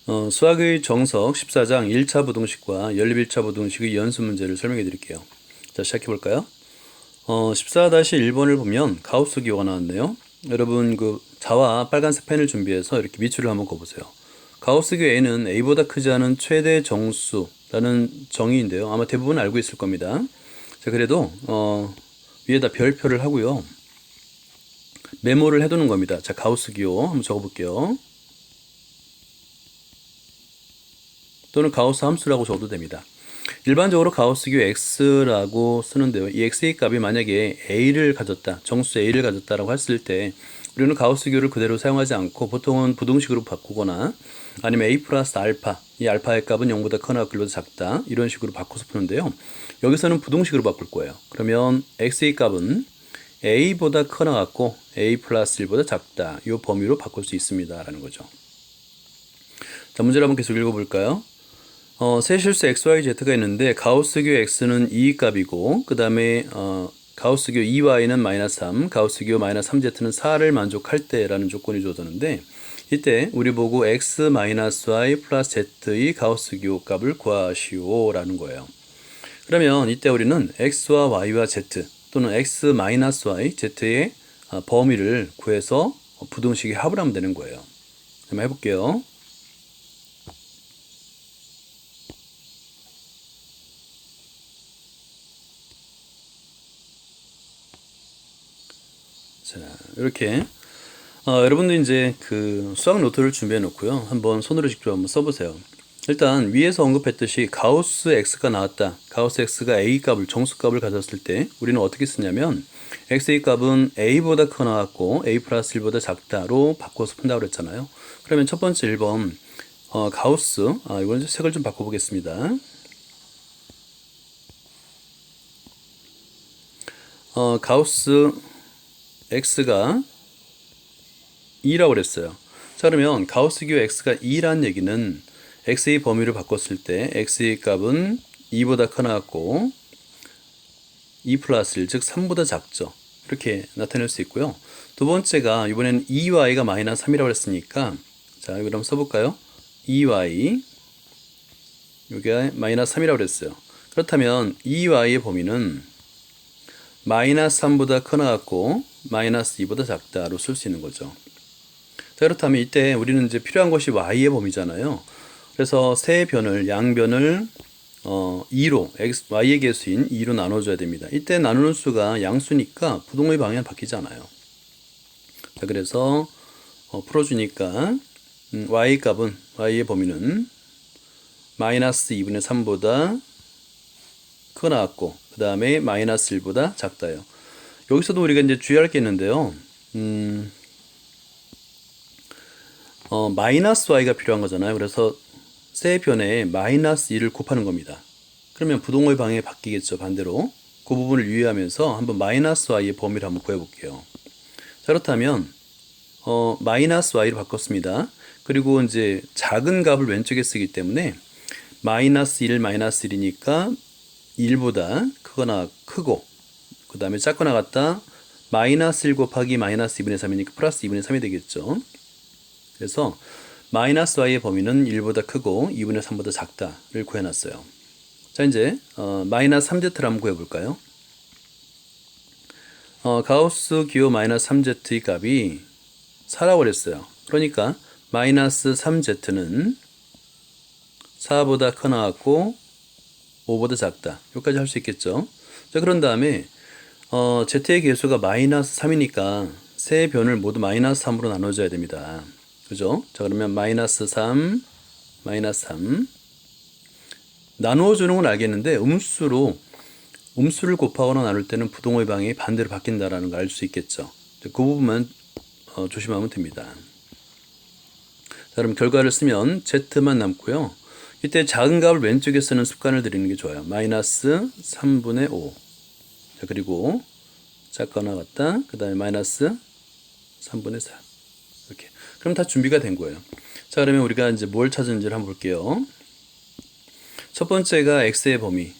수학의 정석 14장 1차 부등식과 연립 1차 부등식의 연습 문제를 설명해 드릴게요. 자, 시작해 볼까요? 14-1번을 보면 가우스 기호가 나왔네요. 여러분 그 자와 빨간색 펜을 준비해서 이렇게 밑줄을 한번 그어보세요. 가우스 기호 A는 A보다 크지 않은 최대 정수라는 정의인데요. 아마 대부분 알고 있을 겁니다. 자, 그래도 위에다 별표를 하고요. 메모를 해두는 겁니다. 자, 가우스 기호 한번 적어볼게요. 또는 가우스 함수라고 적어도 됩니다. 일반적으로 가우스 기호 x라고 쓰는데요. 이 x의 값이 만약에 a를 가졌다, 정수 a를 가졌다라고 했을 때 우리는 가우스 기호를 그대로 사용하지 않고 보통은 부등식으로 바꾸거나 아니면 a 플러스 알파, 이 알파의 값은 0보다 크거나 1보다 작다, 이런 식으로 바꿔서 푸는데요. 여기서는 부등식으로 바꿀 거예요. 그러면 x의 값은 a보다 크거나 같고 a 플러스 1보다 작다, 이 범위로 바꿀 수 있습니다 라는 거죠. 자, 문제를 한번 계속 읽어볼까요? 세 실수 xyz가 있는데 가우스교 x는 2 값이고 그 다음에 가우스교 2y는 마이너스 3, 가우스교 마이너스 3z는 4를 만족할 때라는 조건이 주어졌는데 이때 우리 보고 x 마이너스 y 플러스 z의 가우스교 값을 구하시오 라는 거예요. 그러면 이때 우리는 x와 y와 z 또는 x 마이너스 y, z의 범위를 구해서 부등식의 합을 하면 되는 거예요. 한번 해볼게요. 자, 이렇게 여러분도 이제 그 수학 노트를 준비해 놓고요. 한번 손으로 직접 한번 써보세요. 일단 위에서 언급했듯이 가우스 x가 나왔다. 가우스 x가 a 값을 정수값을 가졌을 때 우리는 어떻게 쓰냐면 x의 값은 a보다 크거나 같고 a 플러스 1보다 작다로 바꿔서 푼다고 그랬잖아요. 그러면 첫 번째 1번 가우스, 이번 색을 좀 바꿔보겠습니다. 가우스 x가 2라고 그랬어요. 자, 그러면 가우스기호 x가 2라는 얘기는 x의 범위를 바꿨을 때 x의 값은 2보다 크거나 같고 2 플러스 1, 즉 3보다 작죠. 이렇게 나타낼 수 있고요. 두 번째가 이번에는 2y가 마이너스 3이라고 했으니까 자, 이거 한번 써볼까요? 2y 여기가 마이너스 3이라고 그랬어요. 그렇다면 2y의 범위는 마이너스 3보다 크거나 같고 마이너스 2보다 작다로 쓸 수 있는 거죠. 자, 그렇다면 이때 우리는 이제 필요한 것이 y의 범위잖아요. 그래서 세 변을, 양변을 2로, y의 개수인 2로 나눠줘야 됩니다. 이때 나누는 수가 양수니까 부동의 방향은 바뀌지 않아요. 자, 그래서 풀어주니까 y 값은, y의 범위는 마이너스 2분의 3보다 크거나 같고 그 다음에 마이너스 1보다 작다요. 여기서도 우리가 이제 주의할 게 있는데요. 마이너스 y가 필요한 거잖아요. 그래서 세 변에 마이너스 2를 곱하는 겁니다. 그러면 부동의 방향이 바뀌겠죠. 반대로. 그 부분을 유의하면서 한번 마이너스 y의 범위를 한번 구해볼게요. 자, 그렇다면 마이너스 y를 바꿨습니다. 그리고 이제 작은 값을 왼쪽에 쓰기 때문에 마이너스 1, 마이너스 1이니까 1보다 크거나 크고 그 다음에 작거나 같다 마이너스 1 곱하기 마이너스 2분의 3이니까 플러스 2분의 3이 되겠죠. 그래서 마이너스 y의 범위는 1보다 크고 2분의 3보다 작다를 구해놨어요. 자, 이제 마이너스 3z를 한번 구해볼까요? 가우스 기호 마이너스 3z의 값이 4라고 그랬어요. 그러니까 마이너스 3z는 4보다 크거나 같고 5보다 작다. 여기까지 할 수 있겠죠. 자, 그런 다음에 z의 개수가 마이너스 3이니까 세 변을 모두 마이너스 3으로 나눠줘야 됩니다. 그죠? 자, 그러면 마이너스 3, 마이너스 3 나누어주는 건 알겠는데 음수를 곱하거나 나눌 때는 부동의 방향이 반대로 바뀐다라는 걸 알 수 있겠죠. 그 부분만 조심하면 됩니다. 자, 그럼 결과를 쓰면 z만 남고요. 이때 작은 값을 왼쪽에 쓰는 습관을 들이는 게 좋아요. 마이너스 3분의 5. 자, 그리고 작거나 같다. 그 다음에 마이너스 3분의 4. 이렇게. 그럼 다 준비가 된 거예요. 자, 그러면 우리가 이제 뭘 찾은지를 한번 볼게요. 첫 번째가 x의 범위.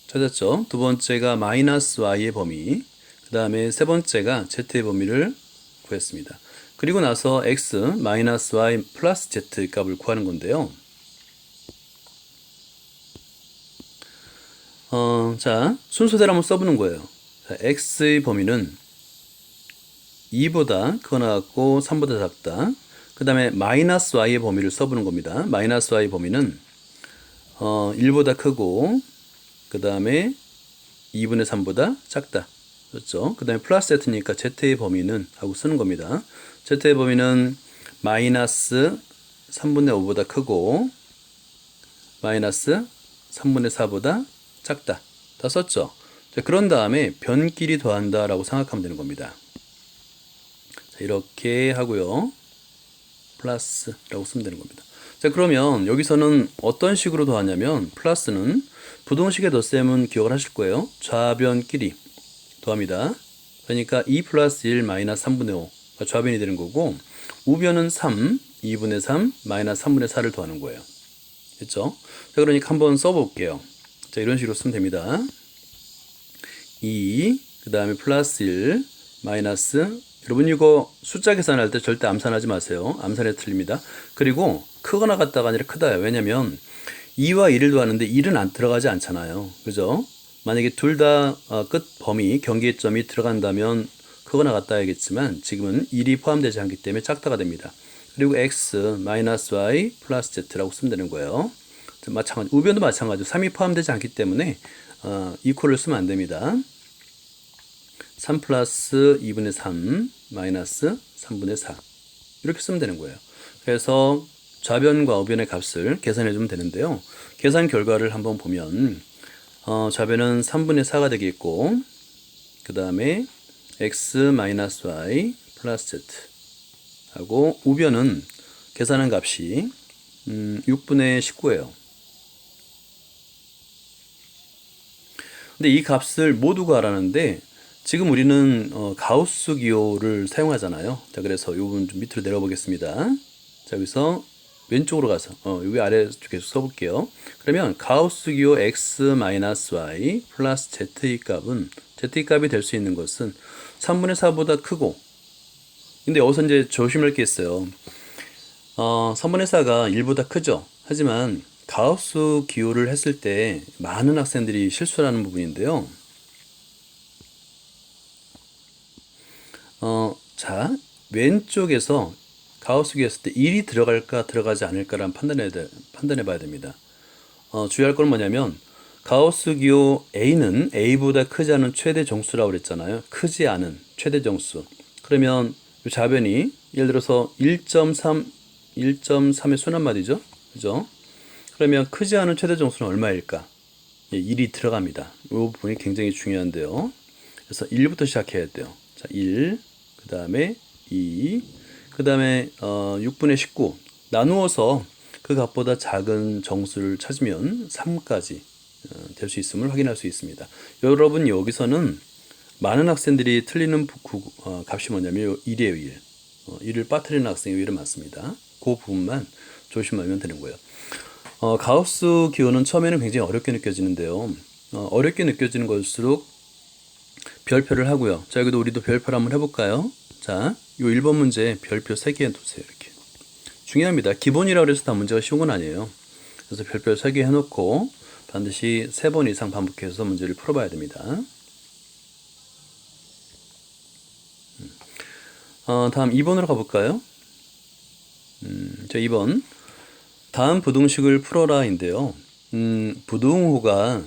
찾았죠? 두 번째가 마이너스 y의 범위. 그 다음에 세 번째가 z의 범위를 구했습니다. 그리고 나서 x 마이너스 y 플러스 z 값을 구하는 건데요. 자, 순서대로 한번 써보는 거예요. 자, x의 범위는 2보다 크거나 같고 3보다 작다. 그 다음에 마이너스 y의 범위를 써보는 겁니다. 마이너스 y 범위는 1보다 크고 그 다음에 2분의 3보다 작다. 그렇죠? 그 다음에 플러스 z니까 z의 범위는 하고 쓰는 겁니다. z의 범위는 마이너스 3분의 5보다 크고 마이너스 3분의 4보다 작다. 다 썼죠? 자, 그런 다음에 변끼리 더한다 라고 생각하면 되는 겁니다. 자, 이렇게 하고요. 플러스라고 쓰면 되는 겁니다. 자, 그러면 여기서는 어떤 식으로 더하냐면 플러스는 부동식의 덧셈은 기억을 하실 거예요. 좌변끼리 더합니다. 그러니까 2 플러스 1 마이너스 3분의 5가 좌변이 되는 거고 우변은 3, 2분의 3 마이너스 3분의 4를 더하는 거예요. 됐죠? 자, 그러니까 한번 써볼게요. 자, 이런 식으로 쓰면 됩니다. 2, 그 다음에 플러스 1 마이너스, 여러분 이거 숫자 계산할 때 절대 암산하지 마세요. 암산에 틀립니다. 그리고 크거나 같다가 아니라 크다예요. 왜냐면 2와 1을 더하는데 1은 안 들어가지 않잖아요. 그죠? 만약에 둘 다 끝 범위, 경계점이 들어간다면 크거나 같다야겠지만 지금은 1이 포함되지 않기 때문에 작다가 됩니다. 그리고 x 마이너스 y 플러스 z라고 쓰면 되는 거예요. 마찬가지, 우변도 마찬가지로 3이 포함되지 않기 때문에 이퀄을 쓰면 안 됩니다. 3 플러스 2분의 3 마이너스 3분의 4 이렇게 쓰면 되는 거예요. 그래서 좌변과 우변의 값을 계산해 주면 되는데요. 계산 결과를 한번 보면 좌변은 3분의 4가 되겠고 그 다음에 x 마이너스 y 플러스 z 하고 우변은 계산한 값이 6분의 19예요. 근데 이 값을 모두 구하라는데 지금 우리는 가우스 기호를 사용하잖아요. 자, 그래서 이 부분 좀 밑으로 내려 보겠습니다. 자, 여기서 왼쪽으로 가서 여기 아래 계속 써볼게요. 그러면 가우스 기호 x 마이너스 y 플러스 z의 값은 z의 값이 될 수 있는 것은 3분의 4보다 크고, 근데 여기서 이제 조심할 게 있어요. 3분의 4가 1보다 크죠. 하지만 가우스 기호를 했을 때 많은 학생들이 실수를 하는 부분인데요. 자, 왼쪽에서 가우스 기호 했을 때 1이 들어갈까 들어가지 않을까라는 판단해 봐야 됩니다. 주의할 건 뭐냐면 가우스 기호 A는 A보다 크지 않은 최대 정수라고 그랬잖아요. 크지 않은 최대 정수. 그러면 이 좌변이 예를 들어서 1.3의 순환마디죠. 그죠? 그러면 크지 않은 최대 정수는 얼마일까? 예, 1이 들어갑니다. 이 부분이 굉장히 중요한데요. 그래서 1부터 시작해야 돼요. 자, 1, 그 다음에 2, 그 다음에 6분의 19 나누어서 그 값보다 작은 정수를 찾으면 3까지 될 수 있음을 확인할 수 있습니다. 여러분 여기서는 많은 학생들이 틀리는 값이 뭐냐면 1이에요. 1. 1을 빠뜨리는 학생이 오히려 많습니다. 그 부분만 조심하면 되는 거예요. 가우스 기호는 처음에는 굉장히 어렵게 느껴지는데요. 어렵게 느껴지는 걸수록 별표를 하고요. 자, 여기도 우리도 별표를 한번 해볼까요? 자, 이 1번 문제 별표 3개 해두세요. 이렇게. 중요합니다. 기본이라고 해서 다 문제가 쉬운 건 아니에요. 그래서 별표 3개 해놓고 반드시 3번 이상 반복해서 문제를 풀어봐야 됩니다. 다음 2번으로 가볼까요? 자, 2번. 다음 부등식을 풀어라인데요. 부등호가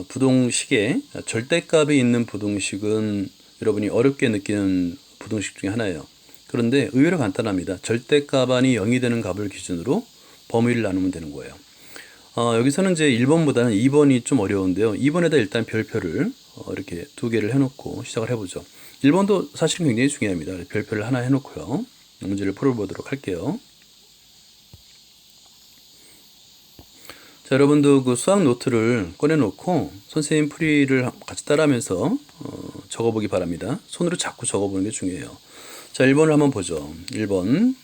부등식에 절대값이 있는 부등식은 여러분이 어렵게 느끼는 부등식 중에 하나예요. 그런데 의외로 간단합니다. 절대값 안이 0이 되는 값을 기준으로 범위를 나누면 되는 거예요. 여기서는 이제 1번보다는 2번이 좀 어려운데요. 2번에다 일단 별표를 이렇게 2개를 해놓고 시작을 해보죠. 1번도 사실은 굉장히 중요합니다. 별표를 하나 해놓고요. 문제를 풀어보도록 할게요. 자, 여러분도 그 수학 노트를 꺼내놓고 선생님 풀이를 같이 따라하면서 적어보기 바랍니다. 손으로 자꾸 적어보는 게 중요해요. 자, 1번을 한번 보죠. 1번.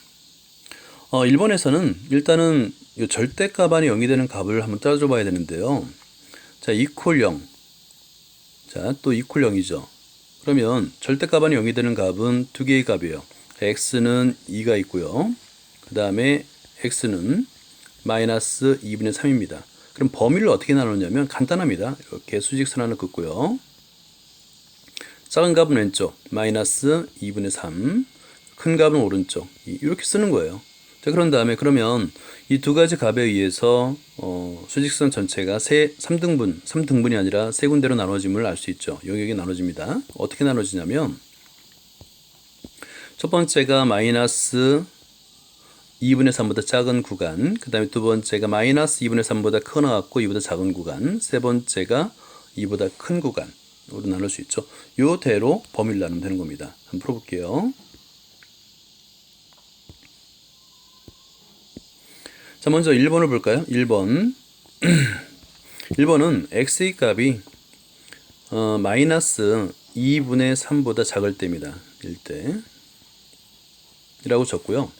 1번에서는 일단은 이 절대값 안이 0이 되는 값을 한번 따져 봐야 되는데요. 자, 이퀄 0. 자, 또 이퀄 0이죠. 그러면 절대값 안이 0이 되는 값은 두 개의 값이에요. x는 2가 있고요. 그 다음에 x는 마이너스 2분의 3입니다. 그럼 범위를 어떻게 나누냐면 간단합니다. 이렇게 수직선 하나 긋고요. 작은 값은 왼쪽 마이너스 2분의 3, 큰 값은 오른쪽 이렇게 쓰는 거예요. 자, 그런 다음에 그러면 이 두 가지 값에 의해서 수직선 전체가 3등분이 아니라 세 군데로 나눠짐을 알 수 있죠. 영역이 나눠집니다. 어떻게 나눠지냐면 첫 번째가 마이너스 2분의 3보다 작은 구간, 그 다음에 두 번째가 마이너스 2분의 3보다 커나갔고 2보다 작은 구간, 세 번째가 2보다 큰 구간으로 나눌 수 있죠. 요대로 범위를 나누면 되는 겁니다. 한번 풀어볼게요. 자, 먼저 1번을 볼까요? 1번. 1번은 x의 값이 마이너스 2분의 3보다 작을 때입니다. 일때 이라고 적고요.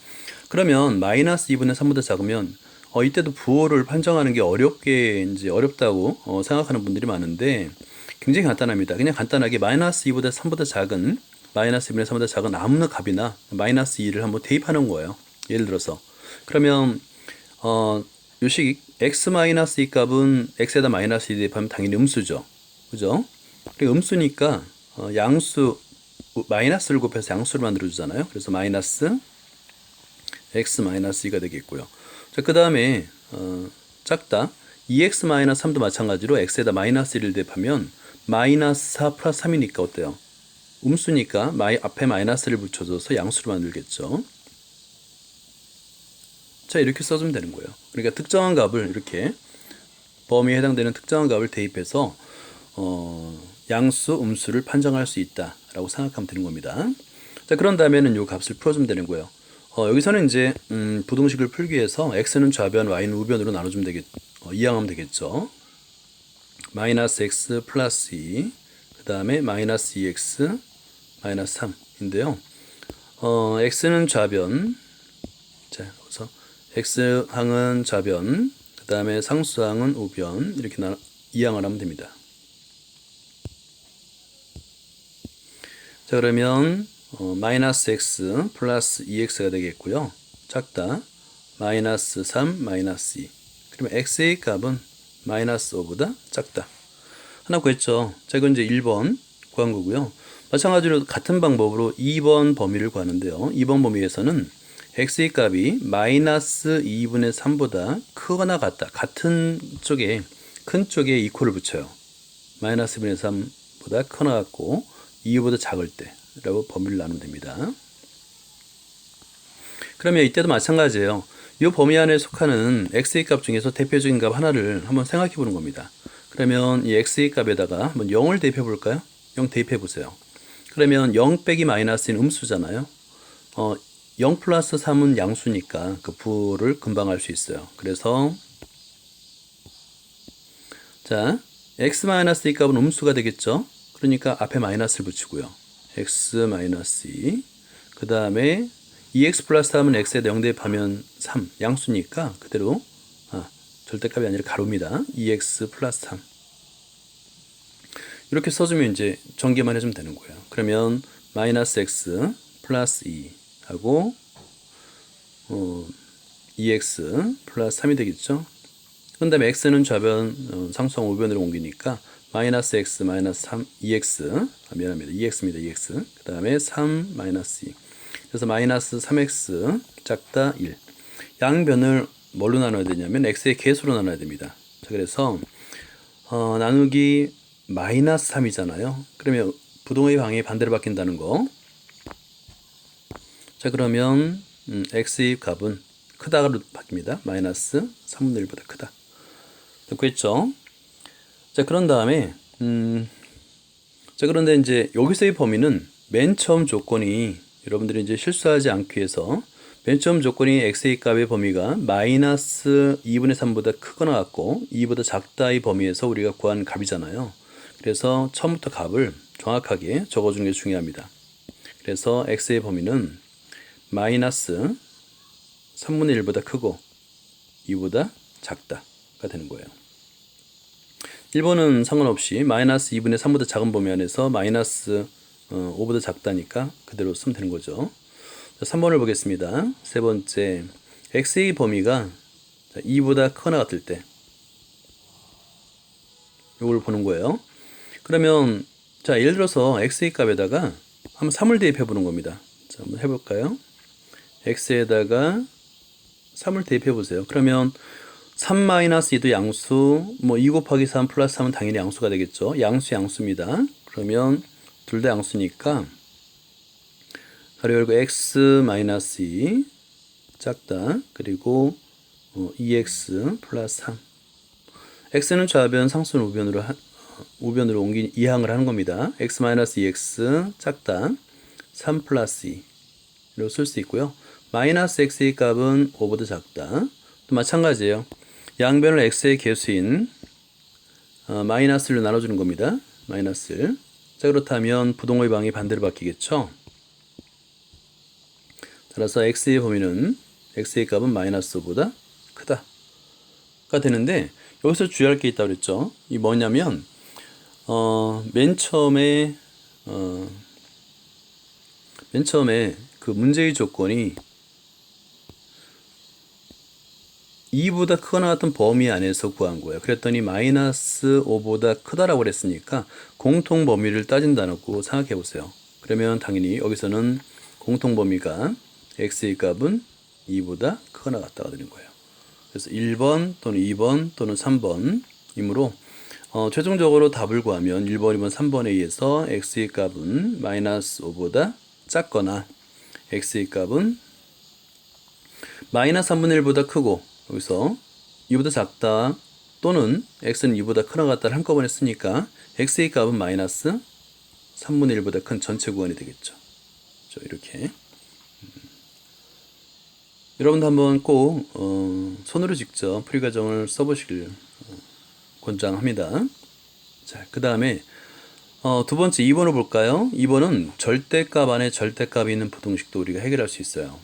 그러면 마이너스 2분의 3보다 작으면 이때도 부호를 판정하는 게 어렵다고 생각하는 분들이 많은데 굉장히 간단합니다. 그냥 간단하게 마이너스 2보다 3보다 작은 마이너스 2분의 3보다 작은 아무나 값이나 마이너스 2를 한번 대입하는 거예요. 예를 들어서 그러면 요식 x-2 값은 x에다 마이너스 2 대입하면 당연히 음수죠. 그죠? 그리고 음수니까 양수 마이너스를 곱해서 양수를 만들어 주잖아요. 그래서 마이너스 x-2가 되겠고요. 자, 그 다음에 작다 2x-3도 마찬가지로 x에다 마이너스 1을 대입하면 마이너스 4 플러스 3이니까 어때요? 음수니까 앞에 마이너스를 붙여줘서 양수를 만들겠죠. 자, 이렇게 써주면 되는 거예요. 그러니까 특정한 값을 이렇게 범위에 해당되는 특정한 값을 대입해서 양수, 음수를 판정할 수 있다라고 생각하면 되는 겁니다. 자, 그런 다음에는 이 값을 풀어주면 되는 거예요. 여기서는 이제 부등식을 풀기 위해서 x는 좌변, y는 우변으로 나눠주면 이항하면 되겠죠. 마이너스 x 플러스 2, 그 다음에 마이너스 2x 마이너스 3인데요. x는 좌변, 자, 여기서 x항은 좌변, 그 다음에 상수항은 우변 이렇게 이항을 하면 됩니다. 자, 그러면 마이너스 x 플러스 2x가 되겠고요. 작다 마이너스 3 마이너스 2. 그러면 x의 값은 마이너스 5보다 작다. 하나 구했죠. 자, 이건 이제 1번 구한 거고요. 마찬가지로 같은 방법으로 2번 범위를 구하는데요. 2번 범위에서는 x의 값이 마이너스 2분의 3보다 크거나 같다. 같은 쪽에 큰 쪽에 이코를 붙여요. 마이너스 2분의 3보다 크거나 같고 2보다 작을 때 라고 범위를 나누면 됩니다. 그러면 이때도 마찬가지예요. 이 범위 안에 속하는 x의 값 중에서 대표적인 값 하나를 한번 생각해 보는 겁니다. 그러면 이 x의 값에다가 한번 0을 대입해 볼까요? 0 대입해 보세요. 그러면 0 빼기 마이너스는 음수잖아요. 0 플러스 3은 양수니까 그 부호를 금방 알 수 있어요. 그래서 자, x-2 값은 음수가 되겠죠. 그러니까 앞에 마이너스를 붙이고요. x-2 그 다음에 2x 플러스 3은 x에다 0 대입하면 3 양수니까 그대로 절대값이 아니라 가로입니다. 2x 플러스 3 이렇게 써주면 이제 전개만 해주면 되는 거예요. 그러면 마이너스 x 플러스 2 하고 2x 플러스 3이 되겠죠. 그 다음에 x는 좌변 상수항 우변으로 옮기니까 마이너스 x 마이너스 3 2x 미안합니다. 2x입니다. 2x 그 다음에 3 마이너스 2 그래서 마이너스 3x 작다 1 양변을 뭘로 나눠야 되냐면 x의 개수로 나눠야 됩니다. 자, 그래서 나누기 마이너스 3이잖아요. 그러면 부동의 방향이 반대로 바뀐다는 거. 자, 그러면 x의 값은 크다로 바뀝니다. 마이너스 3분의 1보다 크다. 됐겠죠? 자, 그런 다음에 자, 그런데 이제 여기서의 범위는 맨 처음 조건이 여러분들이 이제 실수하지 않기 위해서 맨 처음 조건이 x의 값의 범위가 마이너스 2분의 3보다 크거나 같고 2보다 작다의 범위에서 우리가 구한 값이잖아요. 그래서 처음부터 값을 정확하게 적어주는 게 중요합니다. 그래서 x의 범위는 마이너스 3분의 1보다 크고 2보다 작다가 되는 거예요. 1번은 상관없이 마이너스 2분의 3보다 작은 범위 안에서 마이너스 5보다 작다니까 그대로 쓰면 되는 거죠. 자, 3번을 보겠습니다. 세 번째, x의 범위가 2보다 크거나 같을 때 이걸 보는 거예요. 그러면 자, 예를 들어서 x의 값에다가 한번 3을 대입해 보는 겁니다. 자, 한번 해볼까요? x에다가 3을 대입해 보세요. 그러면 3-2도 양수, 뭐 2 곱하기 3 플러스 3은 당연히 양수가 되겠죠. 양수입니다. 그러면 둘 다 양수니까 가로 열고 x-2 작다. 그리고 2x 플러스 3. x는 좌변, 상수는 우변으로 이항을 하는 겁니다. x-2x 작다. 3 플러스 2로 쓸 수 있고요. 마이너스 x의 값은 5보다 작다. 또 마찬가지예요. 양변을 x의 개수인 마이너스를 나눠주는 겁니다. 마이너스. 자, 그렇다면 부동의 방이 반대로 바뀌겠죠. 따라서 x의 범위는 x의 값은 마이너스 5보다 크다가 되는데, 여기서 주의할 게 있다고 그랬죠. 이 뭐냐면 맨 처음에 그 문제의 조건이 2보다 크거나 같은 범위 안에서 구한 거예요. 그랬더니 마이너스 5보다 크다라고 그랬으니까 공통 범위를 따진다고 생각해 보세요. 그러면 당연히 여기서는 공통 범위가 x의 값은 2보다 크거나 같다가 되는 거예요. 그래서 1번 또는 2번 또는 3번이므로 최종적으로 답을 구하면 1번, 2번, 3번에 의해서 x의 값은 마이너스 5보다 작거나 x의 값은 마이너스 3분의 1보다 크고, 여기서 2보다 작다 또는 x는 2보다 크거나 같다를 한꺼번에 쓰니까 x의 값은 마이너스 3분의 1보다 큰 전체 구간이 되겠죠. 이렇게 여러분도 한번 꼭 손으로 직접 풀이 과정을 써보시길 권장합니다. 자, 그 다음에 두 번째 2번을 볼까요? 2번은 절대값 안에 절대값이 있는 부등식도 우리가 해결할 수 있어요.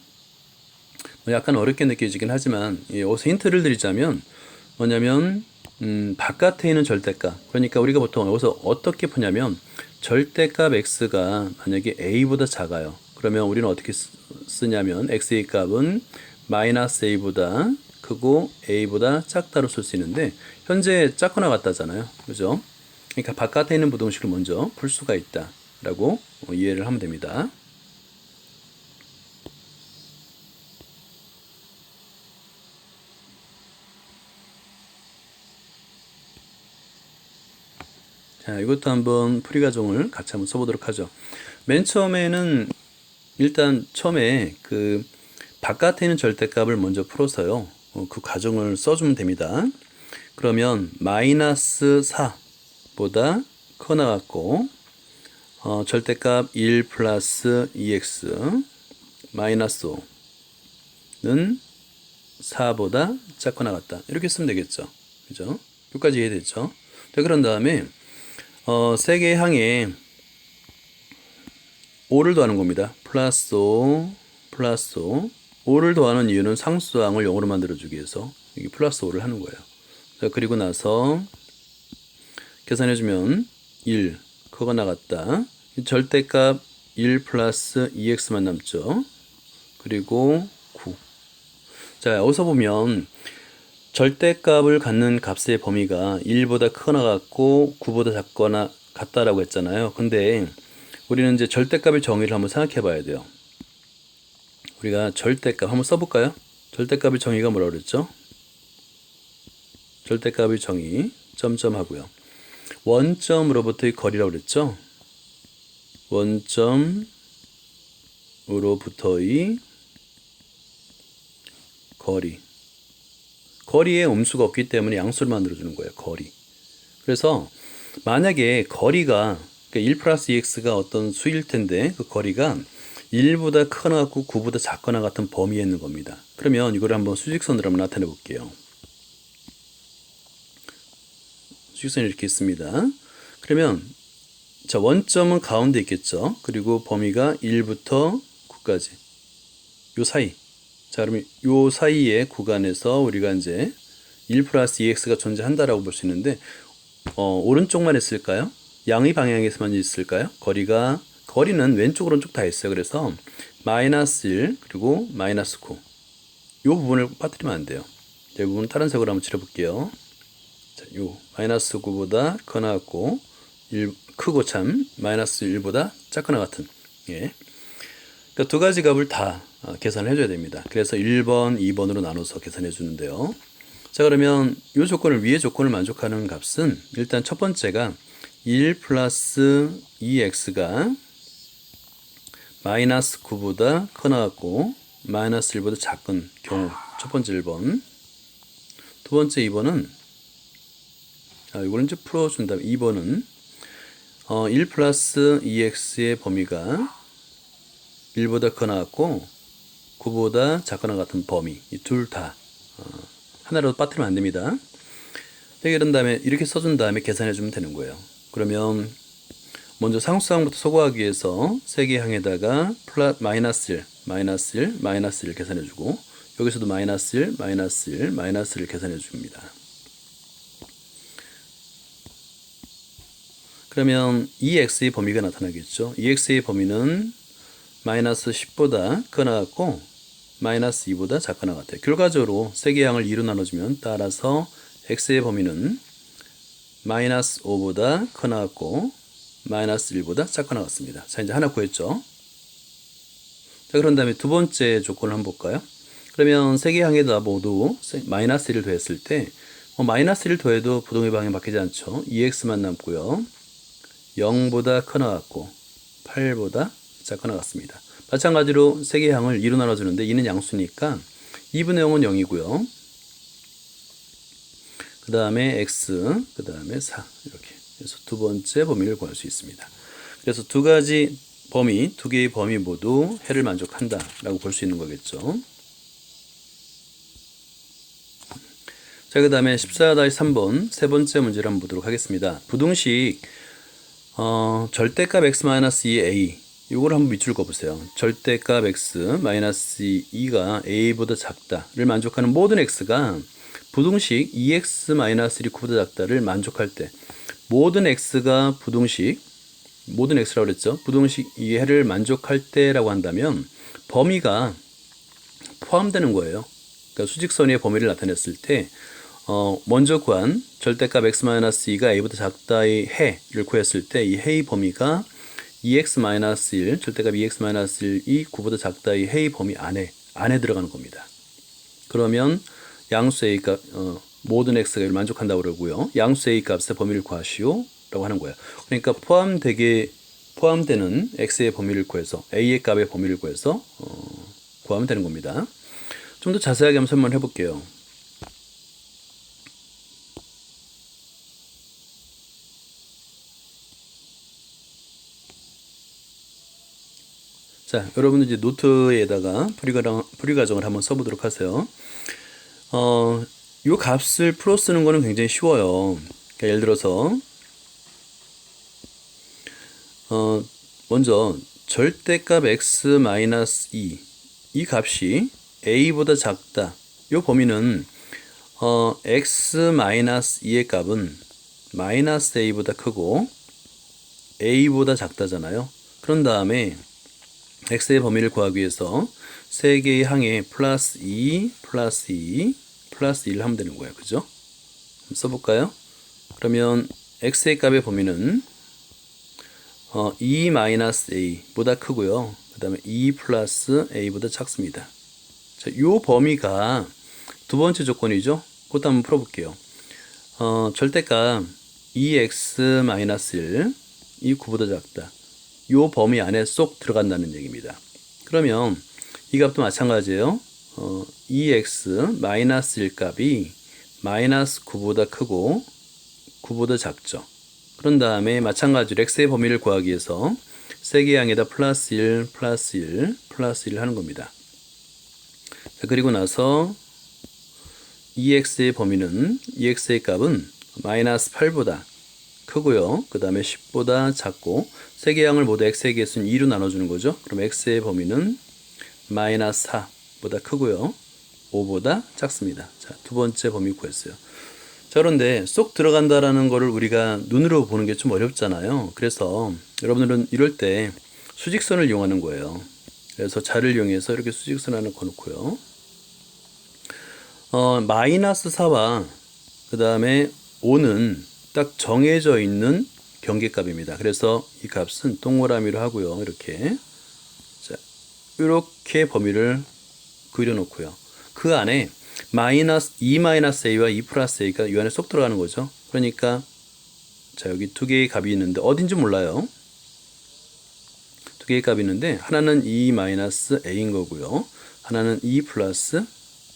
약간 어렵게 느껴지긴 하지만 여기서 힌트를 드리자면 뭐냐면 바깥에 있는 절대값, 그러니까 우리가 보통 여기서 어떻게 푸냐면 절대값 x가 만약에 a보다 작아요. 그러면 우리는 어떻게 쓰냐면 x의 값은 마이너스 a보다 크고 a보다 작다로 쓸 수 있는데, 현재 작거나 같다잖아요. 그죠? 그러니까 바깥에 있는 부등식을 먼저 풀 수가 있다라고 이해를 하면 됩니다. 자, 이것도 한번 풀이 과정을 같이 한번 써보도록 하죠. 맨 처음에는 일단 처음에 그 바깥에 있는 절대값을 먼저 풀어서요. 그 과정을 써주면 됩니다. 그러면 마이너스 4보다 크거나 같고 절대값 1 플러스 2x 마이너스 5는 4보다 작거나 같다. 이렇게 쓰면 되겠죠. 그죠? 여기까지 이해됐죠? 자, 그런 다음에 세 개의 항에 5를 더하는 겁니다. 플러스 5, 플러스 5. 5를 더하는 이유는 상수항을 0으로 만들어주기 위해서 여기 플러스 5를 하는 거예요. 자, 그리고 나서 계산해주면 1, 크거나 나갔다. 절대값 1 플러스 2x만 남죠. 그리고 9. 자, 여기서 보면 절대값을 갖는 값의 범위가 1보다 크거나 같고 9보다 작거나 같다라고 했잖아요. 근데 우리는 이제 절대값의 정의를 한번 생각해 봐야 돼요. 우리가 절대값 한번 써볼까요? 절대값의 정의가 뭐라고 그랬죠? 절대값의 정의 점점 하고요. 원점으로부터의 거리라고 그랬죠? 원점으로부터의 거리. 거리에 음수가 없기 때문에 양수를 만들어주는 거예요. 거리. 그래서 만약에 거리가 그러니까 1 플러스 2x가 어떤 수일 텐데 그 거리가 1보다 크거나 같고 9보다 작거나 같은 범위에 있는 겁니다. 그러면 이걸 한번 수직선으로 한번 나타내 볼게요. 수직선이 이렇게 있습니다. 그러면 자, 원점은 가운데 있겠죠. 그리고 범위가 1부터 9까지 요 사이. 자, 그러면 요 사이의 구간에서 우리가 이제 1 플러스 2x가 존재한다라고 볼 수 있는데 오른쪽만 있을까요? 양의 방향에서만 있을까요? 거리는 왼쪽 오른쪽 다 있어요. 그래서 마이너스 1 그리고 마이너스 9. 이 부분을 빠뜨리면 안 돼요. 이 부분 다른 색으로 한번 칠해볼게요. 자, 요 마이너스 9보다 커나 같고 크고 참 마이너스 1보다 작거나 같은. 예. 그러니까 두 가지 값을 다 계산을 해줘야 됩니다. 그래서 1번, 2번으로 나눠서 계산해 주는데요. 자, 그러면 이 조건을, 위의 조건을 만족하는 값은 일단 첫 번째가 1 플러스 2x가 마이너스 9보다 커나 같고 마이너스 1보다 작은 경우. 첫 번째 1번. 두 번째 2번은 이거는 이제 풀어준 다음에 2번은 1 플러스 2x의 범위가 1보다 커나 같고 9보다 작거나 같은 범위. 이 둘 다 하나라도 빠뜨리면 안 됩니다. 이런 다음에 이렇게 써준 다음에 계산해 주면 되는 거예요. 그러면 먼저 상수항부터 소거하기 위해서 세 개 항에다가 마이너스 1, 마이너스 1, 마이너스 1 계산해 주고 여기서도 마이너스 1, 마이너스 1, 마이너스 1 계산해 줍니다. 그러면 2x의 범위가 나타나겠죠. 2x의 범위는 마이너스 10보다 커나 같고 마이너스 2보다 작거나 같아요. 결과적으로 세 개 항을 2로 나눠주면 따라서 x의 범위는 마이너스 5보다 커나 같고 마이너스 1보다 작거나 같습니다. 자, 이제 하나 구했죠. 자, 그런 다음에 두 번째 조건을 한번 볼까요? 그러면 세 개 항에다 모두 마이너스 1을 더했을 때 마이너스 1을 더해도 부동의 방향이 바뀌지 않죠. 2x만 남고요. 0보다 커나 같고 8보다 작거나 같습니다. 마찬가지로 세 개 항을 2로 나눠주는데 2는 양수니까 2분의 0은 0이고요. 그 다음에 x, 그 다음에 4 이렇게 해서 두 번째 범위를 구할 수 있습니다. 그래서 두 가지 범위, 두 개의 범위 모두 해를 만족한다 라고 볼 수 있는 거겠죠. 자, 그 다음에 14-3번 세 번째 문제를 한번 보도록 하겠습니다. 부등식 절대값 x-2a 이걸 한번 밑줄 그어보세요. 절대값 x-2가 a보다 작다를 만족하는 모든 x가 부등식 2x-1이 9보다 작다를 만족할 때 모든 x가 부등식 모든 x라고 그랬죠. 부등식 이 해를 만족할 때라고 한다면 범위가 포함되는 거예요. 그러니까 수직선의 범위를 나타냈을 때 먼저 구한 절대값 x-2가 a보다 작다의 해를 구했을 때 이 해의 범위가 2x-1 절대값 2x-1이 9보다 작다의 해의 범위 안에 들어가는 겁니다. 그러면 양수 a 값 모든 x가 이를 만족한다고 그러고요. 양수 a 값의 범위를 구하시오 라고 하는 거예요. 그러니까 포함되는 x의 범위를 구해서 a의 값의 범위를 구해서 구하면 되는 겁니다. 좀 더 자세하게 한번 설명해 볼게요. 자, 여러분들 이제 노트에다가 풀이 과정을 한번 써보도록 하세요. 이 값을 풀어 쓰는 거는 굉장히 쉬워요. 그러니까 예를 들어서 먼저 절대값 x-2 이 값이 a보다 작다. 이 범위는 x-2의 값은 마이너스 a보다 크고 a보다 작다잖아요. 그런 다음에 x의 범위를 구하기 위해서 세 개의 항에 플러스 2, 플러스 2, 플러스 1을 하면 되는 거예요. 그죠? 써볼까요? 그러면 x의 값의 범위는 2-a보다 크고요. 그 다음에 2 플러스 a보다 작습니다. 자, 이 범위가 두 번째 조건이죠. 그것도 한번 풀어볼게요. 절대값 2x-1 이 9보다 작다. 이 범위 안에 쏙 들어간다는 얘기입니다. 그러면 이 값도 마찬가지예요. 2x-1 값이 마이너스 9보다 크고 9보다 작죠. 그런 다음에 마찬가지로 x의 범위를 구하기 위해서 세 개의 항에다 플러스 1, 플러스 1, 플러스 1을 하는 겁니다. 자, 그리고 나서 2x의 범위는 2x의 값은 마이너스 8보다 크고요. 그 다음에 10보다 작고 세 개의 항을 모두 x의 개수는 2로 나눠주는 거죠. 그럼 x의 범위는 마이너스 4보다 크고요. 5보다 작습니다. 자, 두 번째 범위 구했어요. 자, 그런데 쏙 들어간다라는 거를 우리가 눈으로 보는 게 좀 어렵잖아요. 그래서 여러분들은 이럴 때 수직선을 이용하는 거예요. 그래서 자를 이용해서 이렇게 수직선 하나 그어놓고요. 마이너스 4와 그 다음에 5는 딱 정해져 있는 경계값입니다. 그래서 이 값은 동그라미로 하고요. 이렇게. 자, 이렇게 범위를 그려놓고요. 그 안에 마이너스 2 마이너스 a와 2 플러스 a가 이 안에 쏙 들어가는 거죠. 그러니까 자, 여기 두 개의 값이 있는데 어딘지 몰라요. 두 개의 값이 있는데 하나는 2 마이너스 a인 거고요. 하나는 2 플러스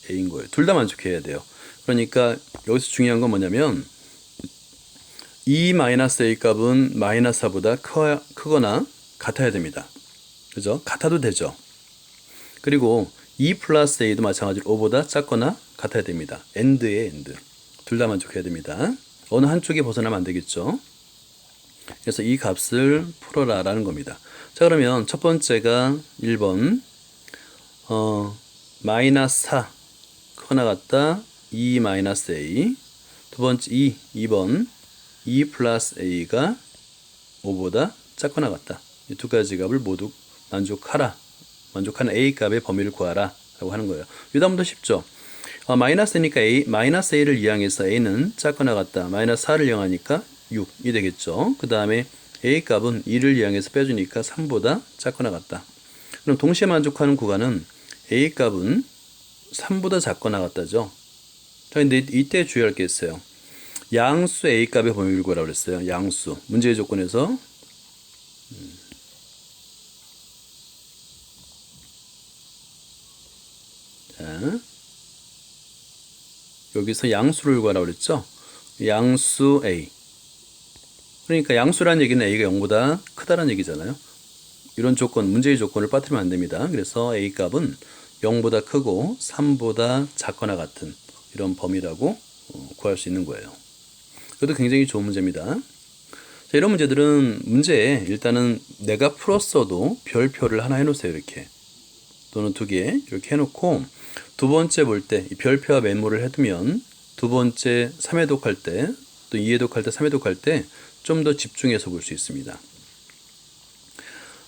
a인 거예요. 둘 다 만족해야 돼요. 그러니까 여기서 중요한 건 뭐냐면 2 마이너스 a 값은 마이너스 4보다 크거나 같아야 됩니다. 그죠? 같아도 되죠. 그리고 2 플러스 a도 마찬가지로 5보다 작거나 같아야 됩니다. AND에 AND. 둘 다 만족해야 됩니다. 어느 한쪽에 벗어나면 안 되겠죠. 그래서 이 값을 풀어라 라는 겁니다. 자, 그러면 첫 번째가 1번 마이너스 4 크거나 같다 2 마이너스 a. 두 번째 2번 2 플러스 a가 5보다 작거나 같다. 이 두 가지 값을 모두 만족하는 a 값의 범위를 구하라 라고 하는 거예요. 이 다음부터 쉽죠. 마이너스니까 마이너스 a를 이항해서 a는 작거나 같다. 마이너스 4를 이항하니까 6이 되겠죠. 그 다음에 a 값은 2를 이항해서 빼주니까 3보다 작거나 같다. 그럼 동시에 만족하는 구간은 a 값은 3보다 작거나 같다죠. 자, 근데 이때 주의할 게 있어요. 양수 a 값의 범위를 구하라고 그랬어요. 양수. 문제의 조건에서 자, 여기서 양수를 구하라고 그랬죠. 양수 a. 그러니까 양수라는 얘기는 a가 0보다 크다는 얘기잖아요. 이런 조건, 문제의 조건을 빠뜨리면 안 됩니다. 그래서 a 값은 0보다 크고 3보다 작거나 같은 이런 범위라고 구할 수 있는 거예요. 이것도 굉장히 좋은 문제입니다. 자, 이런 문제들은 문제에 일단은 내가 풀었어도 별표를 하나 해놓으세요. 이렇게. 또는 두 개 이렇게 해놓고 두 번째 볼 때 이 별표와 메모를 해두면 두 번째 3회독할 때 또 2회독할 때 3회독할 때 좀 더 집중해서 볼 수 있습니다.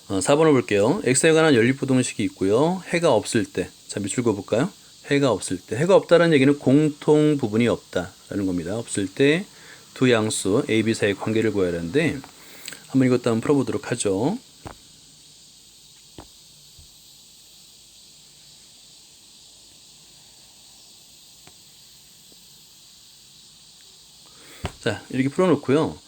4번을 볼게요. x에 관한 연립부등식이 있고요. 해가 없을 때. 자, 밑줄 그어볼까요? 해가 없을 때. 해가 없다는 얘기는 공통 부분이 없다라는 겁니다. 없을 때 두 양수 a, b 사이의 관계를 구해야 하는데 한번 이것도 한번 풀어보도록 하죠. 자, 이렇게 풀어놓고요.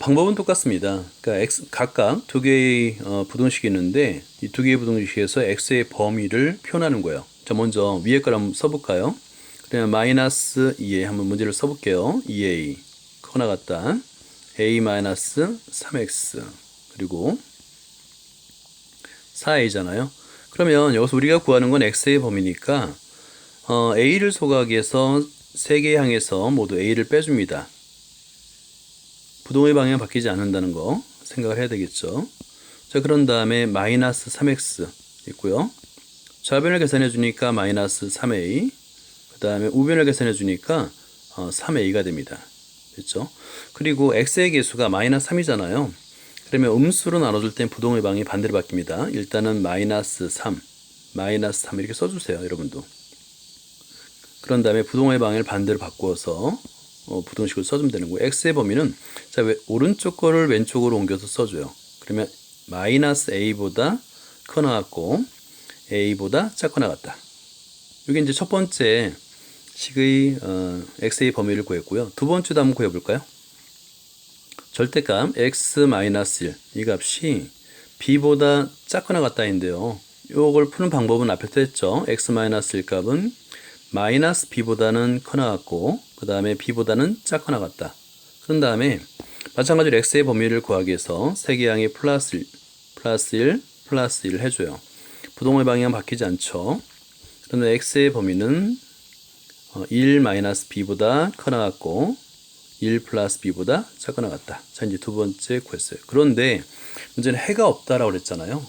방법은 똑같습니다. 그러니까 각각 두 개의 부등식이 있는데 이 두 개의 부등식에서 x의 범위를 표현하는 거예요. 자, 먼저 위에 걸 한번 써볼까요? 그러면 마이너스 2a 한번 문제를 써볼게요. 2a 커나 같다. a 마이너스 3x 그리고 4a잖아요. 그러면 여기서 우리가 구하는 건 x의 범위니까 a를 소각하기 위해서 세 개 향해서 모두 a를 빼줍니다. 부동의 방향이 바뀌지 않는다는 거 생각을 해야 되겠죠. 자, 그런 다음에 마이너스 3x 있고요. 좌변을 계산해 주니까 마이너스 3a. 그 다음에 우변을 계산해 주니까 3a가 됩니다. 됐죠? 그리고 x의 개수가 마이너스 3이잖아요. 그러면 음수로 나눠줄 땐 부동의 방향이 반대로 바뀝니다. 일단은 마이너스 3 이렇게 써주세요. 여러분도. 그런 다음에 부동의 방향을 반대로 바꾸어서 부등식을 써주면 되는 거예요. x의 범위는 자, 오른쪽 거를 왼쪽으로 옮겨서 써줘요. 그러면 마이너스 a보다 커 나갔고 a보다 작거 나갔다. 이게 이제 첫 번째 식의 x의 범위를 구했고요. 두 번째도 한번 구해볼까요? 절대값 x 마이너스 1 이 값이 b보다 작거나 같다인데요. 이걸 푸는 방법은 앞에서 했죠. x 마이너스 1 값은 마이너스 b보다는 커나 같고 그 다음에 b보다는 작거나 같다. 그런 다음에 마찬가지로 x의 범위를 구하기 위해서 세개항의 플러스 1 해줘요. 부동의 방향은 바뀌지 않죠. 그런데 x의 범위는 1 마이너스 b보다 커나 같고 1 플러스 b보다 작거나 같다. 자, 이제 두 번째 구했어요. 그런데 문제는 해가 없다라고 그랬잖아요.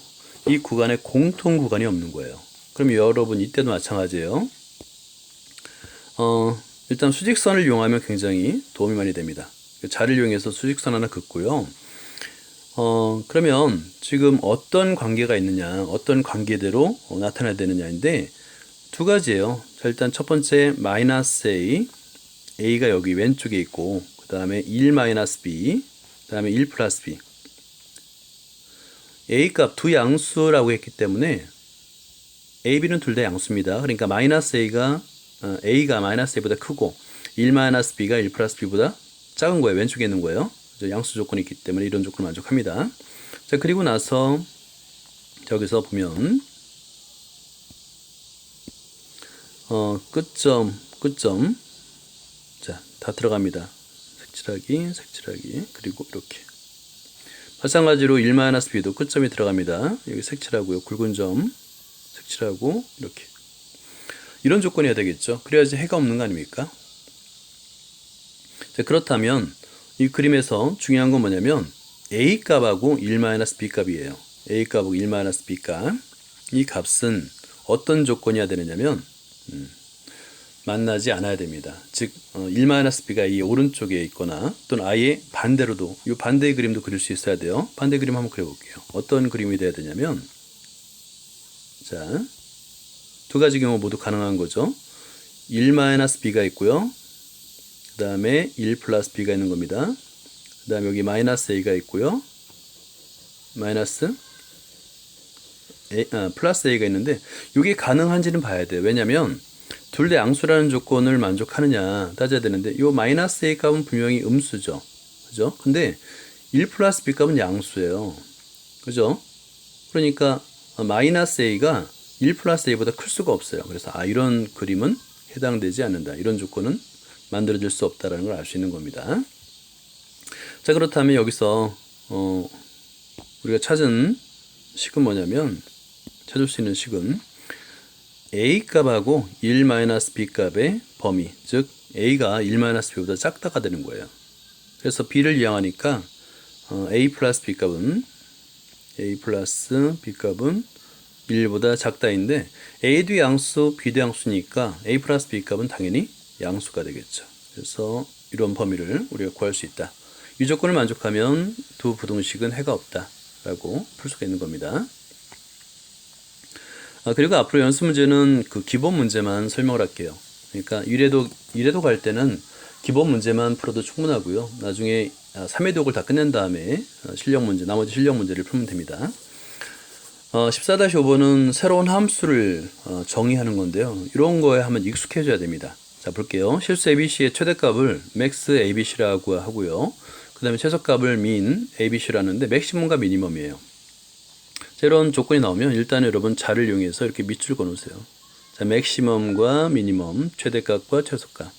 이 구간에 공통 구간이 없는 거예요. 그럼 여러분 이때도 마찬가지예요. 일단 수직선을 이용하면 굉장히 도움이 많이 됩니다. 자를 이용해서 수직선 하나 긋고요. 그러면 지금 어떤 관계가 있느냐, 어떤 관계대로 나타나야 되느냐인데 두 가지예요. 자, 일단 첫 번째 마이너스 A, A가 여기 왼쪽에 있고 그 다음에 1 마이너스 B, 그 다음에 1 플러스 B. A 값 두 양수라고 했기 때문에 A, B는 둘 다 양수입니다. 그러니까 마이너스 A가 마이너스 A보다 크고 1 마이너스 B가 1 플러스 B보다 작은 거예요. 왼쪽에 있는 거예요. 양수 조건이 있기 때문에 이런 조건을 만족합니다. 자, 그리고 나서 저기서 보면 끝점 자, 다 들어갑니다. 색칠하기 그리고 이렇게 마찬가지로 1-b도 끝점이 들어갑니다. 여기 색칠하고요. 굵은 점 색칠하고 이렇게 이런 조건이어야 되겠죠. 그래야지 해가 없는 거 아닙니까? 자, 그렇다면 이 그림에서 중요한 건 뭐냐면 A 값하고 1-b 값이에요. A 값하고 1-b 값. 이 값은 어떤 조건이어야 되느냐면 만나지 않아야 됩니다. 즉 1-b가 이 오른쪽에 있거나 또는 아예 반대로도 이 반대의 그림도 그릴 수 있어야 돼요. 반대 그림 한번 그려볼게요. 어떤 그림이 돼야 되냐면 자, 두 가지 경우 모두 가능한 거죠. 1-b가 있고요. 그 다음에 1 플러스 b가 있는 겁니다. 그 다음에 여기 마이너스 a가 있고요. 플러스 a가 있는데 이게 가능한지는 봐야 돼요. 왜냐면 둘 다 양수라는 조건을 만족하느냐 따져야 되는데 이 마이너스 a 값은 분명히 음수죠. 그죠? 근데 1 플러스 b 값은 양수예요. 그죠? 그러니까 마이너스 a가 1 플러스 a보다 클 수가 없어요. 그래서 이런 그림은 해당되지 않는다. 이런 조건은 만들어질 수 없다라는 걸 알 수 있는 겁니다. 자, 그렇다면 여기서 우리가 찾은 식은 뭐냐면 찾을 수 있는 식은 A 값하고 1-b 값의 범위, 즉 A가 1-b보다 작다가 되는 거예요. 그래서 B를 이용하니까 A 플러스 B 값은 1보다 작다인데 A도 양수, B도 양수니까 A 플러스 B 값은 당연히 양수가 되겠죠. 그래서 이런 범위를 우리가 구할 수 있다. 이 조건을 만족하면 두 부등식은 해가 없다 라고 풀 수가 있는 겁니다. 그리고 앞으로 연습 문제는 그 기본 문제만 설명을 할게요. 그러니까 이래도 갈 때는 기본 문제만 풀어도 충분하고요. 나중에 3회독을 다 끝낸 다음에 나머지 실력 문제를 풀면 됩니다. 14-5번은 새로운 함수를 정의하는 건데요. 이런 거에 한번 익숙해져야 됩니다. 자, 볼게요. 실수 ABC의 최대값을 max ABC라고 하고요. 그 다음에 최소값을 min ABC로 하는데 맥시멈과 미니멈이에요. 자, 이런 조건이 나오면 일단 여러분 자를 이용해서 이렇게 밑줄 그어놓으세요. 자, 맥시멈과 미니멈, 최대값과 최소값.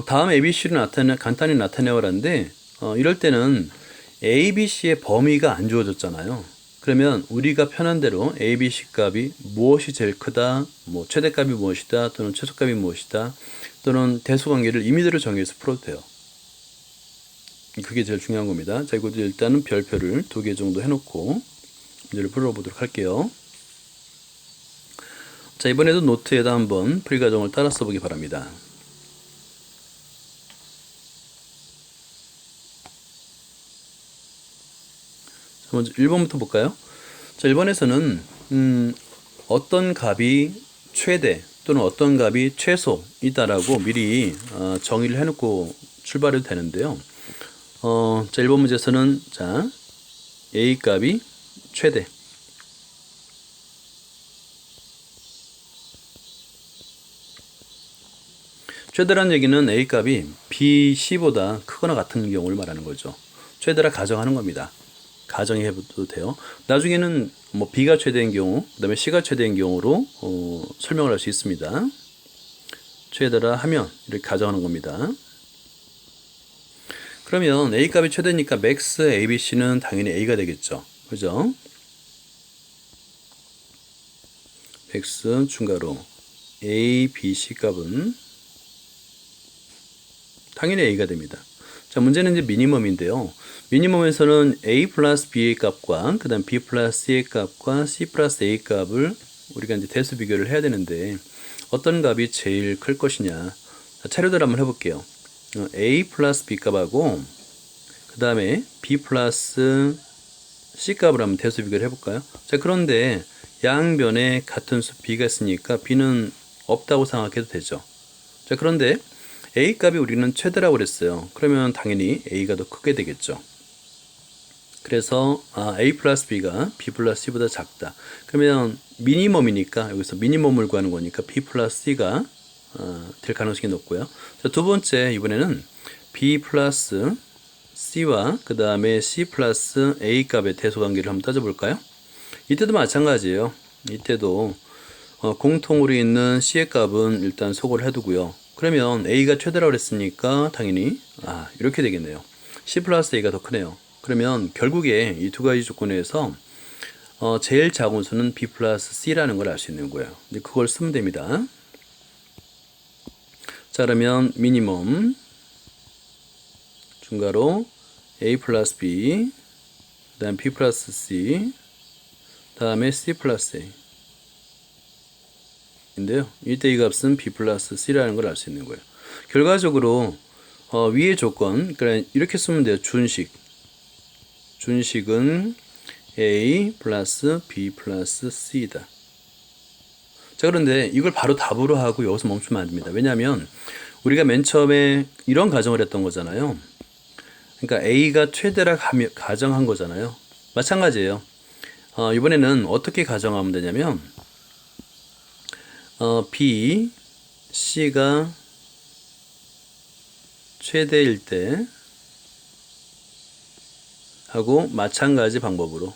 다음 ABC를 간단히 나타내어라는데 이럴 때는 ABC의 범위가 안 주어졌잖아요. 그러면 우리가 편한 대로 ABC 값이 무엇이 제일 크다, 뭐 최대값이 무엇이다, 또는 최소값이 무엇이다, 또는 대수관계를 임의대로 정해서 풀어도 돼요. 그게 제일 중요한 겁니다. 자, 이것도 일단은 별표를 2개 정도 해놓고 문제를 풀어보도록 할게요. 자, 이번에도 노트에다 한번 풀이 과정을 따라 써보기 바랍니다. 자, 먼저 1번부터 볼까요? 자, 1번에서는 어떤 값이 최대 또는 어떤 값이 최소이다라고 미리 정의를 해놓고 출발해도 되는데요. 자, 1번 문제에서는 자, A 값이 최대. 최대란 얘기는 A 값이 BC보다 크거나 같은 경우를 말하는 거죠. 최대라 가정하는 겁니다. 가정해도 돼요. 나중에는 뭐 B가 최대인 경우, 그 다음에 C가 최대인 경우로 설명을 할 수 있습니다. 최대라 하면 이렇게 가정하는 겁니다. 그러면 A 값이 최대니까 max ABC는 당연히 A가 되겠죠. 그죠? max 중괄호 A, B, C 값은 당연히 A가 됩니다. 자, 문제는 이제 미니멈인데요. 미니멈에서는 A 플러스 B의 값과 그 다음 B 플러스 C의 값과 C 플러스 A 값을 우리가 이제 대수 비교를 해야 되는데 어떤 값이 제일 클 것이냐. 자, 차례대로 한번 해볼게요. A 플러스 B 값하고 그 다음에 b 플러스 c 값을 한번 대수 비교를 해볼까요? 자, 그런데 양변에 같은 수 b가 있으니까 b는 없다고 생각해도 되죠. 자, 그런데 a 값이 우리는 최대라고 그랬어요. 그러면 당연히 a가 더 크게 되겠죠. 그래서 a 플러스 b가 b 플러스 c보다 작다. 그러면 미니멈이니까 여기서 미니멈을 구하는 거니까 b 플러스 c가 될 가능성이 높고요. 자, 두 번째 이번에는 b 플러스 c와 그 다음에 c 플러스 a 값의 대소관계를 한번 따져볼까요? 이때도 마찬가지예요. 이때도 공통으로 있는 c의 값은 일단 소거를 해두고요. 그러면 a가 최대라고 그랬으니까 당연히 이렇게 되겠네요. c 플러스 a가 더 크네요. 그러면 결국에 이 두 가지 조건에서 제일 작은 수는 b 플러스 c라는 걸 알 수 있는 거예요. 그걸 쓰면 됩니다. 자, 그러면 미니멈 중괄호 a 플러스 b 그 다음 b 플러스 c 다음에 c 플러스 a 인데요. 이때 이 값은 b 플러스 c라는 걸 알 수 있는 거예요. 결과적으로 위의 조건, 그러니까 이렇게 쓰면 돼요. 준식은 a 플러스 b 플러스 c다. 자, 그런데 이걸 바로 답으로 하고 여기서 멈추면 안 됩니다. 왜냐하면 우리가 맨 처음에 이런 가정을 했던 거잖아요. 그러니까 a가 최대라 가정한 거잖아요. 마찬가지예요. 이번에는 어떻게 가정하면 되냐면 b, c가 최대일 때 하고 마찬가지 방법으로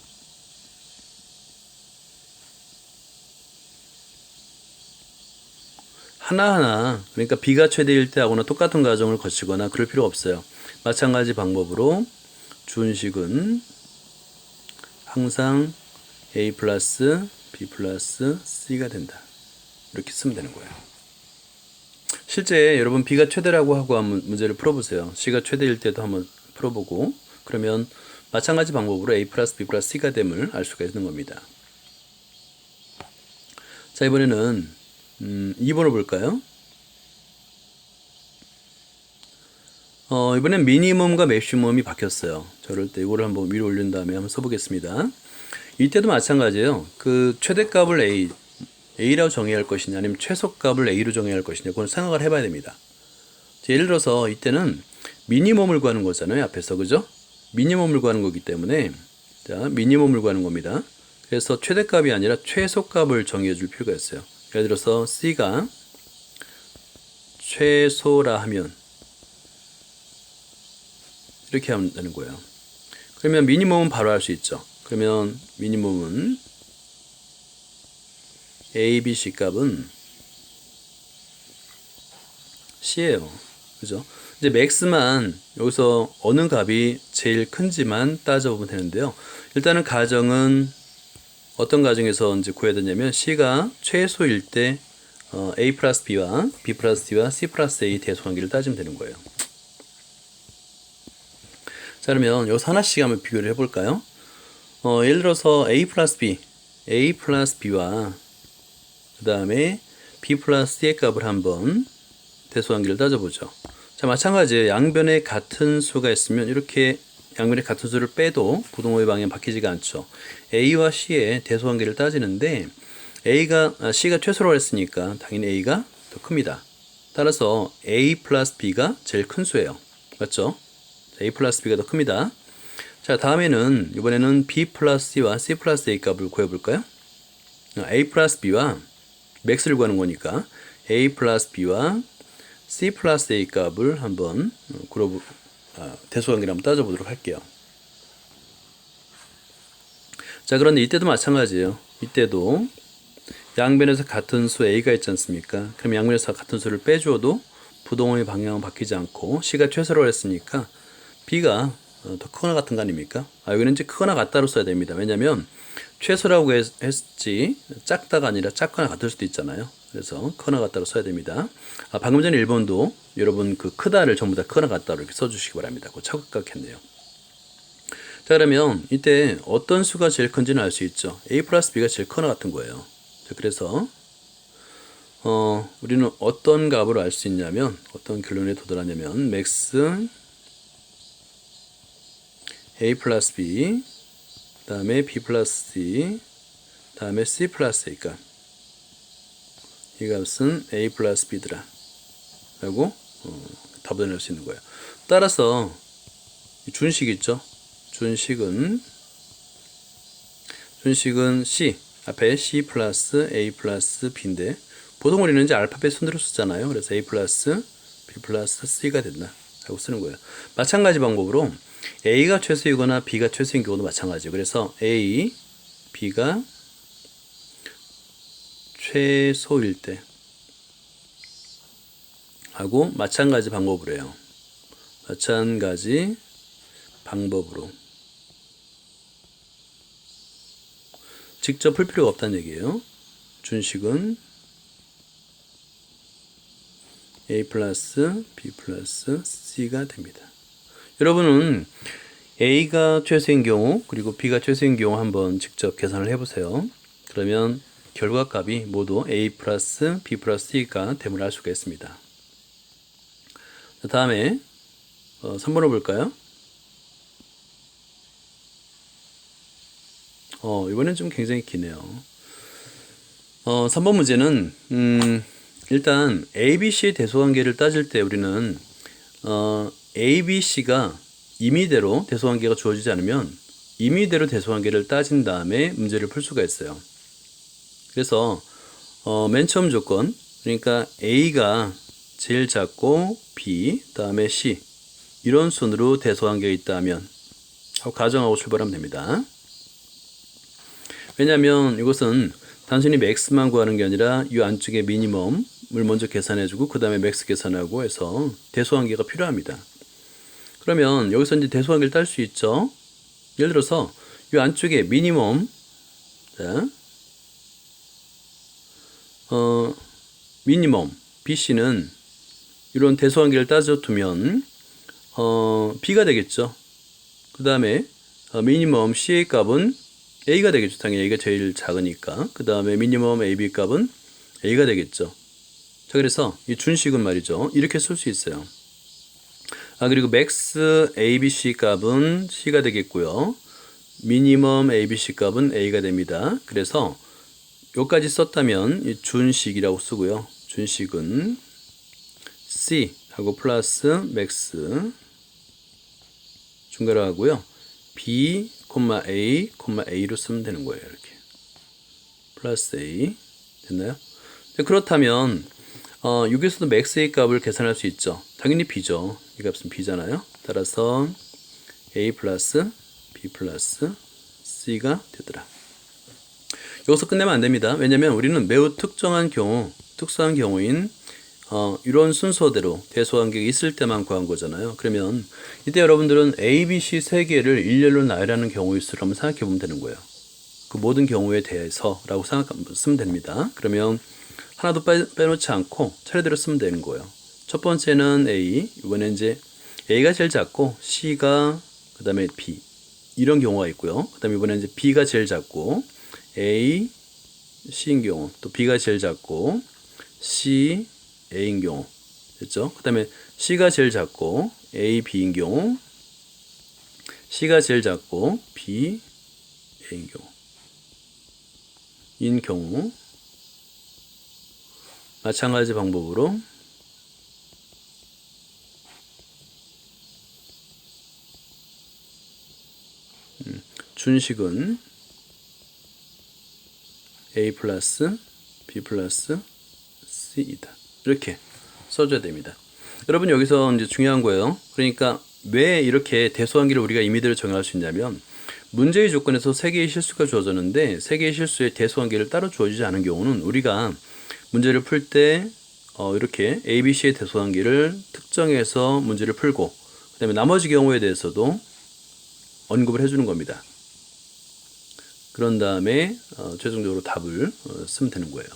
하나하나, 그러니까 b가 최대일 때 하고는 똑같은 과정을 거치거나 그럴 필요 없어요. 마찬가지 방법으로 준식은 항상 a 플러스 b 플러스 c가 된다. 이렇게 쓰면 되는 거예요. 실제 여러분 b가 최대라고 하고 한번 문제를 풀어보세요. c가 최대일 때도 한번 풀어보고 그러면 마찬가지 방법으로 a 플러스 b 플러스 c가 됨을 알 수가 있는 겁니다. 자, 이번에는 2번을 볼까요? 이번엔 미니멈과 맥시멈이 바뀌었어요. 저럴 때 이거를 한번 위로 올린 다음에 한번 써보겠습니다. 이때도 마찬가지예요. 그 최대값을 A라고 정의할 것이냐 아니면 최소값을 A로 정의할 것이냐 그건 생각을 해봐야 됩니다. 예를 들어서 이때는 미니멈을 구하는 거잖아요. 앞에서 그죠? 미니멈을 구하는 거기 때문에 자, 미니멈을 구하는 겁니다. 그래서 최대값이 아니라 최소값을 정의해 줄 필요가 있어요. 예를 들어서 C가 최소라 하면 이렇게 하면 되는 거예요. 그러면 미니멈은 바로 할 수 있죠. 그러면 미니멈은 A, B, C 값은 C예요. 그죠? 이제 맥스만 여기서 어느 값이 제일 큰지만 따져보면 되는데요. 일단은 가정은 어떤 가정에서 이제 구해야 되냐면 C가 최소일 때 A 플러스 B와 B 플러스 D와 C 플러스 A 대소관계를 따지면 되는 거예요. 자, 그러면 여기서 하나씩 한번 비교를 해볼까요? 예를 들어서 A 플러스 B와 그 다음에 B 플러스 C의 값을 한번 대소관계를 따져보죠. 자, 마찬가지예요. 양변에 같은 수가 있으면 이렇게 양변에 같은 수를 빼도 부동호의 방향 바뀌지가 않죠. A와 C의 대소관계를 따지는데 C가 최소라고 했으니까 당연히 A가 더 큽니다. 따라서 A 플러스 B가 제일 큰 수예요. 맞죠? A 플러스 B가 더 큽니다. 자, 다음에는 이번에는 B 플러스 C와 C 플러스 A 값을 구해볼까요? A 플러스 B와 맥스를 구하는 거니까 A 플러스 B와 C 플러스 A 값을 한번 대소관계를 한번 따져보도록 할게요. 자, 그런데 이때도 마찬가지예요. 이때도 양변에서 같은 수 A가 있지 않습니까? 그럼 양변에서 같은 수를 빼주어도 부동호의 방향은 바뀌지 않고 C가 최소라고 했으니까 B가 더 크거나 같은 거 아닙니까? 여기는 이제 크거나 같다로 써야 됩니다. 왜냐면 최소라고 했지 작다가 아니라 작거나 같을 수도 있잖아요. 그래서 크거나 같다로 써야 됩니다. 방금 전에 1번도 여러분 그 크다를 전부 다 크거나 같다로 이렇게 써주시기 바랍니다. 그거 착각했네요. 자, 그러면 이때 어떤 수가 제일 큰지는 알 수 있죠. A 플러스 B가 제일 크거나 같은 거예요. 자, 그래서 우리는 어떤 값으로 알 수 있냐면 어떤 결론에 도달하냐면 맥스 A 플러스 B, 그 다음에 B 플러스 C, 그 다음에 C 플러스 A 값. 이 값은 A 플러스 B더라 라고 답을 낼 수 있는 거예요. 따라서 준식 있죠? 준식은 C, 앞에 C 플러스 A 플러스 B인데 보통 우리는 이제 알파벳 순으로 쓰잖아요. 그래서 A 플러스 B 플러스 C가 된다 라고 쓰는 거예요. 마찬가지 방법으로 A가 최소이거나 B가 최소인 경우도 마찬가지예요. 그래서 A, B가 최소일 때 하고 마찬가지 방법으로 해요. 마찬가지 방법으로 직접 풀 필요가 없다는 얘기예요. 준식은 A 플러스 B 플러스 C가 됩니다. 여러분은 A가 최소인 경우 그리고 B가 최소인 경우 한번 직접 계산을 해보세요. 그러면 결과값이 모두 A 플러스 B 플러스 C가 됨을 알 수가 있습니다. 다음에 3번을 볼까요? 이번엔 좀 굉장히 기네요. 3번 문제는 일단 ABC의 대소관계를 따질 때 우리는 ABC가 임의대로 대소관계가 주어지지 않으면 임의대로 대소관계를 따진 다음에 문제를 풀 수가 있어요. 그래서 맨 처음 조건, 그러니까 A가 제일 작고 B, 다음에 C 이런 순으로 대소관계가 있다면 하고 가정하고 출발하면 됩니다. 왜냐하면 이것은 단순히 맥스만 구하는 게 아니라 이 안쪽에 미니멈을 먼저 계산해주고 그 다음에 맥스 계산하고 해서 대소관계가 필요합니다. 그러면 여기서 이제 대소관계를 딸 수 있죠. 예를 들어서 이 안쪽에 미니멈, 자, 미니멈 BC는 이런 대소관계를 따져두면 B가 되겠죠. 그 다음에 미니멈 C의 값은 A가 되겠죠. 당연히 A가 제일 작으니까. 그 다음에 미니멈 AB 값은 A가 되겠죠. 자, 그래서 이 준식은 말이죠. 이렇게 쓸 수 있어요. 그리고 맥스 ABC 값은 C가 되겠고요. 미니멈 ABC 값은 A가 됩니다. 그래서 여기까지 썼다면 이 준식이라고 쓰고요. 준식은 C 하고 플러스 맥스 중괄호 하고요. B, A, A로 쓰면 되는 거예요. 이렇게 플러스 A 됐나요? 그렇다면 여기서도 맥스 A 값을 계산할 수 있죠. 당연히 B죠. 이 값은 B잖아요. 따라서 A 플러스 B 플러스 C가 되더라. 여기서 끝내면 안 됩니다. 왜냐면 우리는 매우 특정한 경우, 특수한 경우인 이런 순서대로 대소관계가 있을 때만 구한 거잖아요. 그러면 이때 여러분들은 A, B, C 세 개를 일렬로 나열하는 경우일수록 한번 생각해 보면 되는 거예요. 그 모든 경우에 대해서라고 쓰면 됩니다. 그러면 하나도 빼놓지 않고 차례대로 쓰면 되는 거예요. 첫 번째는 A, 이번엔 이제 A가 제일 작고 C가 그 다음에 B 이런 경우가 있고요. 그 다음에 이번엔 이제 B가 제일 작고 A, C인 경우, 또 B가 제일 작고 C, A인 경우 됐죠? 그 다음에 C가 제일 작고 A, B인 경우, C가 제일 작고 B, A인 경우 인 경우 마찬가지 방법으로 준식은 A 플러스 B 플러스 C이다. 이렇게 써줘야 됩니다. 여러분 여기서 이제 중요한 거예요. 그러니까 왜 이렇게 대소관계를 우리가 임의대로 정할 수 있냐면 문제의 조건에서 3개의 실수가 주어졌는데 3개의 실수의 대소관계를 따로 주어지지 않은 경우는 우리가 문제를 풀 때 이렇게 A, B, C의 대소관계를 특정해서 문제를 풀고 그 다음에 나머지 경우에 대해서도 언급을 해주는 겁니다. 그런 다음에 최종적으로 답을 쓰면 되는 거예요.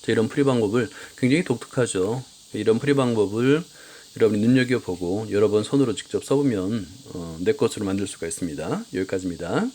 이런 풀이 방법을 굉장히 독특하죠. 이런 풀이 방법을 여러분이 눈여겨보고 여러 번 손으로 직접 써보면 내 것으로 만들 수가 있습니다. 여기까지입니다.